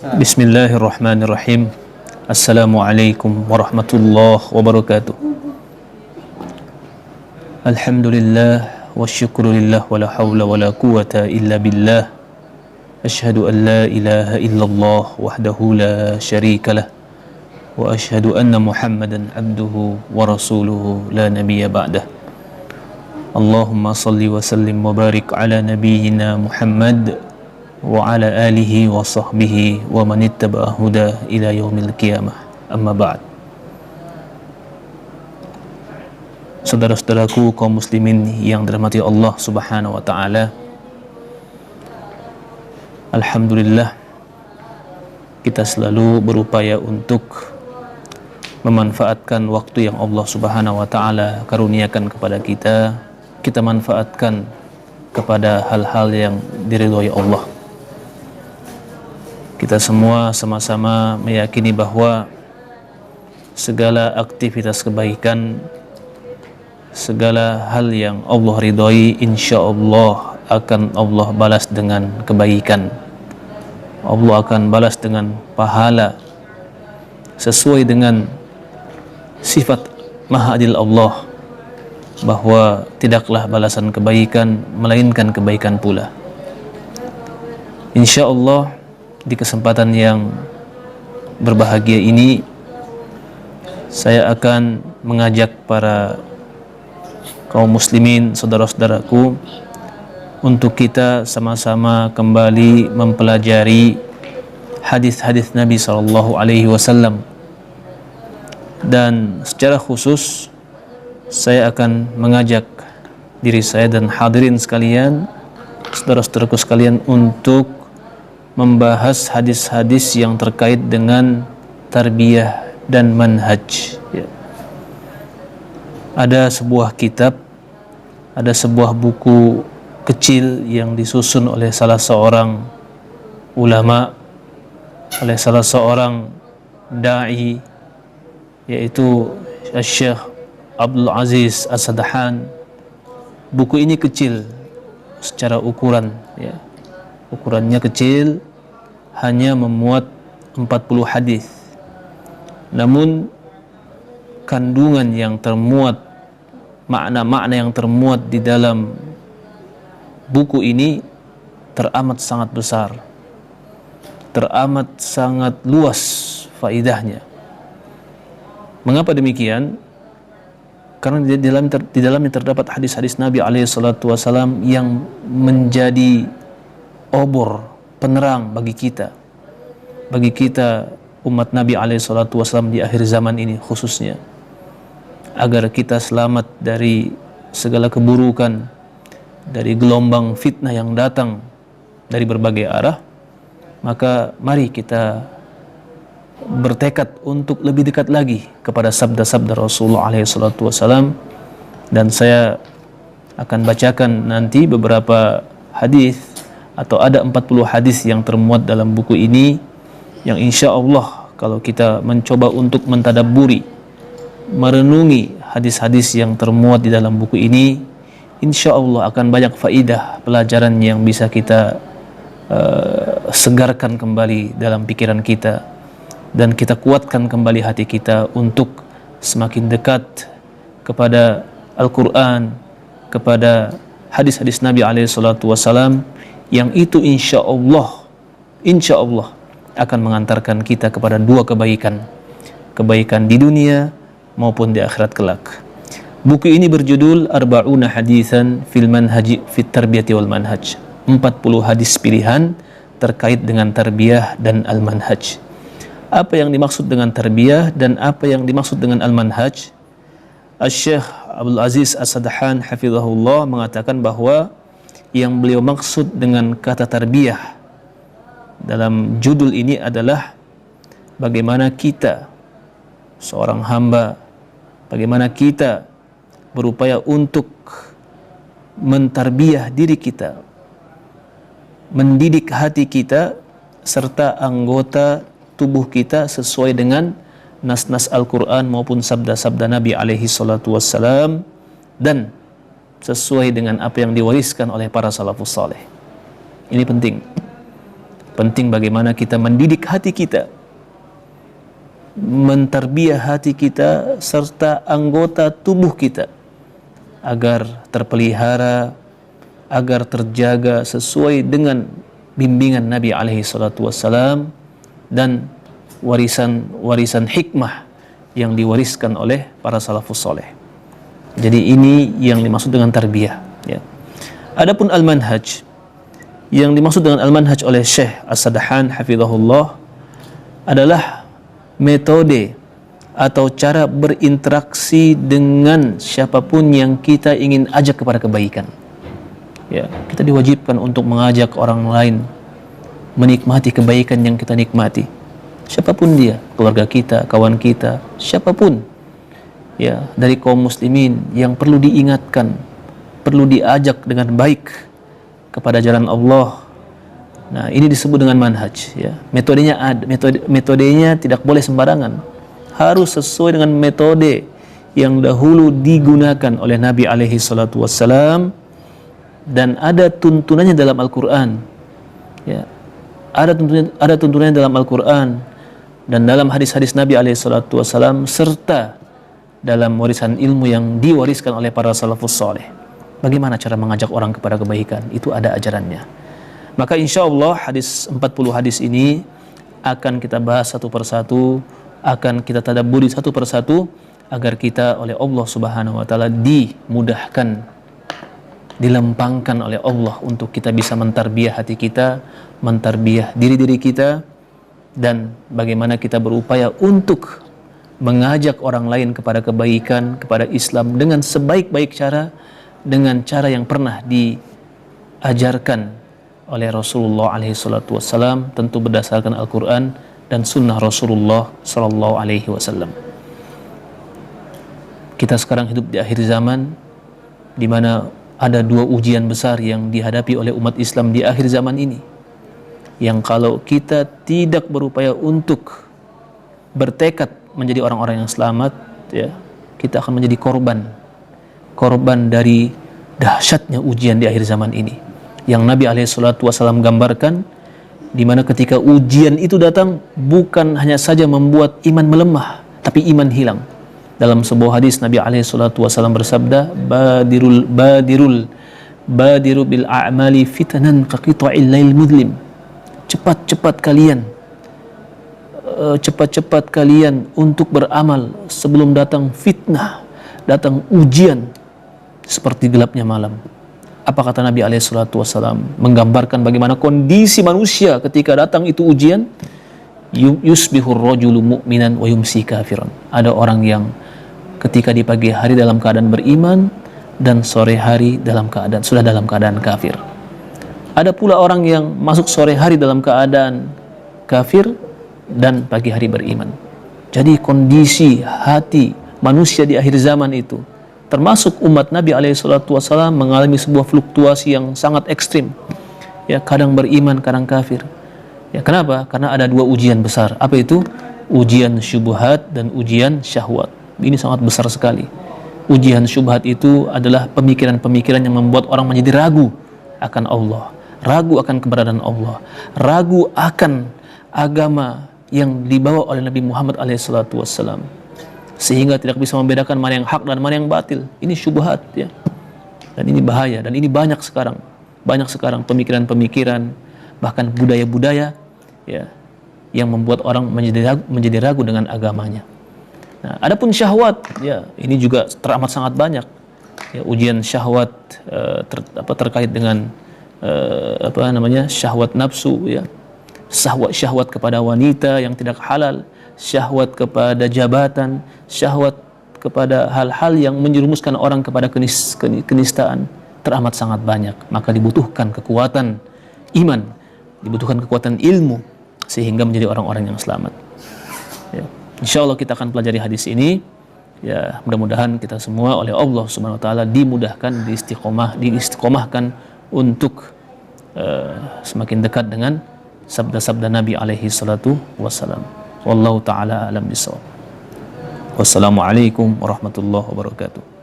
Bismillahirrahmanirrahim. Assalamualaikum warahmatullahi wabarakatuh. Alhamdulillah wa syukrulillah wa la hawla wa la quwata illa billah. Ashhadu an la ilaha illallah wahdahu la syarika lah. Wa ashhadu anna Muhammadan abduhu wa rasuluhu la nabiyya ba'dah. Allahumma salli wa sallim wa barik ala nabiyyina Muhammad wa ala alihi wa sahbihi wa man ittaba'a huda ila yaumil qiyamah. Amma ba'd. Saudara-saudaraku kaum muslimin yang dirahmati Allah Subhanahu wa taala. Alhamdulillah kita selalu berupaya untuk memanfaatkan waktu yang Allah Subhanahu wa taala karuniakan kepada kita. Kita manfaatkan kepada hal-hal yang diridhoi Allah. Kita semua sama-sama meyakini bahwa segala aktivitas kebaikan, segala hal yang Allah ridhoi, insya Allah akan Allah balas dengan kebaikan. Allah akan balas dengan pahala sesuai dengan sifat Maha Adil Allah, bahwa tidaklah balasan kebaikan melainkan kebaikan pula. Insya Allah di kesempatan yang berbahagia ini saya akan mengajak para kaum muslimin, saudara-saudaraku, untuk kita sama-sama kembali mempelajari hadis-hadis Nabi SAW. Dan secara khusus saya akan mengajak diri saya dan hadirin sekalian, saudara-saudaraku sekalian, untuk membahas hadis-hadis yang terkait dengan tarbiyah dan manhaj. Ada sebuah kitab, ada sebuah buku kecil yang disusun oleh salah seorang ulama, oleh salah seorang da'i, yaitu Syekh Abdul Aziz As-Sadhan. Buku ini kecil secara ukuran, ukurannya kecil, hanya memuat 40 hadis. Namun kandungan yang termuat, makna-makna yang termuat di dalam buku ini teramat sangat besar, teramat sangat luas faidahnya. Mengapa demikian? Karena di dalamnya terdapat hadis-hadis Nabi SAW yang menjadi obor, penerang bagi kita umat Nabi SAW di akhir zaman ini khususnya, agar kita selamat dari segala keburukan, dari gelombang fitnah yang datang dari berbagai arah. Maka mari kita bertekad untuk lebih dekat lagi kepada sabda-sabda Rasulullah SAW. Dan saya akan bacakan nanti beberapa hadis, atau ada 40 hadis yang termuat dalam buku ini, yang insya Allah kalau kita mencoba untuk mentadabburi, merenungi hadis-hadis yang termuat di dalam buku ini, insya Allah akan banyak faidah pelajaran yang bisa kita segarkan kembali dalam pikiran kita, dan kita kuatkan kembali hati kita untuk semakin dekat kepada Al-Quran, kepada hadis-hadis Nabi SAW, yang itu insya Allah akan mengantarkan kita kepada dua kebaikan di dunia maupun di akhirat kelak. Buku ini berjudul Arba'una Hadisan fil Manhaji fit Tarbiyati wal Manhaj, 40 hadis pilihan terkait dengan tarbiyah dan al-manhaj. Apa yang dimaksud dengan tarbiyah dan apa yang dimaksud dengan al-manhaj? Syekh Abdul Aziz As-Sadhan hafizahullah mengatakan bahwa yang beliau maksud dengan kata tarbiyah dalam judul ini adalah bagaimana kita seorang hamba, bagaimana kita berupaya untuk mentarbiyah diri kita, mendidik hati kita serta anggota tubuh kita sesuai dengan nas-nas Al-Quran maupun sabda-sabda Nabi alaihi salatu wassalam, dan sesuai dengan apa yang diwariskan oleh para salafus saleh. Ini penting. Penting bagaimana kita mendidik hati kita, mentarbiah hati kita serta anggota tubuh kita agar terpelihara, agar terjaga sesuai dengan bimbingan Nabi alaihi salatu wassalam dan warisan hikmah yang diwariskan oleh para salafus soleh. Jadi ini yang dimaksud dengan tarbiyah, ya. Adapun al-manhaj, yang dimaksud dengan al-manhaj oleh Syekh As-Sadahan hafizahullah adalah metode atau cara berinteraksi dengan siapapun yang kita ingin ajak kepada kebaikan. Ya, kita diwajibkan untuk mengajak orang lain menikmati kebaikan yang kita nikmati. Siapapun dia, keluarga kita, kawan kita, siapapun. Ya, dari kaum muslimin yang perlu diingatkan, perlu diajak dengan baik kepada jalan Allah. Nah, ini disebut dengan manhaj, ya. Metodenya metodenya tidak boleh sembarangan. Harus sesuai dengan metode yang dahulu digunakan oleh Nabi alaihi salatu wassalam dan ada tuntunannya dalam Al-Qur'an. Ya. Ada tuntunannya dalam Al-Qur'an dan dalam hadis-hadis Nabi alaihi salatu wassalam serta dalam warisan ilmu yang diwariskan oleh para salafus saleh. Bagaimana cara mengajak orang kepada kebaikan? Itu ada ajarannya. Maka insya Allah 40 hadis ini akan kita bahas satu persatu, akan kita tadabburi satu persatu agar kita oleh Allah Subhanahu wa taala dimudahkan, dilempangkan oleh Allah untuk kita bisa mentarbiah hati kita, mentarbiah diri-diri kita, dan bagaimana kita berupaya untuk mengajak orang lain kepada kebaikan, kepada Islam dengan sebaik-baik cara, dengan cara yang pernah diajarkan oleh Rasulullah alaihi salatu wassalam, tentu berdasarkan Al-Quran dan sunnah Rasulullah sallallahu alaihi wasallam. Kita sekarang hidup di akhir zaman, di mana ada dua ujian besar yang dihadapi oleh umat Islam di akhir zaman ini, yang kalau kita tidak berupaya untuk bertekad menjadi orang-orang yang selamat, ya, kita akan menjadi korban dari dahsyatnya ujian di akhir zaman ini, yang Nabi alaihi salatu wasallam gambarkan, di mana ketika ujian itu datang bukan hanya saja membuat iman melemah, tapi iman hilang. Dalam sebuah hadis Nabi alaihi salatu wasallam bersabda, badiru bil a'mali fitanan ka qita'il lail mudlim. Cepat-cepat kalian untuk beramal sebelum datang fitnah, datang ujian seperti gelapnya malam. Apa kata Nabi alaihi salatu wassalam? Menggambarkan bagaimana kondisi manusia ketika datang itu ujian. Yusbihur rajulu mu'minan wa yumsi kafiran. Ada orang yang ketika di pagi hari dalam keadaan beriman dan sore hari sudah dalam keadaan kafir. Ada pula orang yang masuk sore hari dalam keadaan kafir dan pagi hari beriman. Jadi kondisi hati manusia di akhir zaman itu, termasuk umat Nabi alaihi salatu wassalam, mengalami sebuah fluktuasi yang sangat ekstrim. Ya, kadang beriman, kadang kafir. Ya, kenapa? Karena ada dua ujian besar. Apa itu? Ujian syubhat dan ujian syahwat. Ini sangat besar sekali. Ujian syubhat itu adalah pemikiran-pemikiran yang membuat orang menjadi ragu akan Allah, ragu akan keberadaan Allah, ragu akan agama yang dibawa oleh Nabi Muhammad SAW, sehingga tidak bisa membedakan mana yang hak dan mana yang batil. Ini syubhat, ya. Dan ini bahaya, dan ini banyak sekarang pemikiran-pemikiran, bahkan budaya-budaya, ya, yang membuat orang menjadi ragu dengan agamanya. Nah, adapun syahwat, ya, ini juga teramat sangat banyak. Ya, ujian syahwat terkait dengan syahwat nafsu, ya, syahwat kepada wanita yang tidak halal, syahwat kepada jabatan, syahwat kepada hal-hal yang menjerumuskan orang kepada kenistaan, teramat sangat banyak. Maka dibutuhkan kekuatan iman, dibutuhkan kekuatan ilmu, sehingga menjadi orang-orang yang selamat. Ya. Insya Allah kita akan pelajari hadis ini. Ya, mudah-mudahan kita semua oleh Allah Subhanahu wa taala dimudahkan, diistiqomahkan untuk semakin dekat dengan sabda-sabda Nabi alaihi salatu wassalam. Wallahu taala alam bisawab. Wassalamualaikum warahmatullahi wabarakatuh.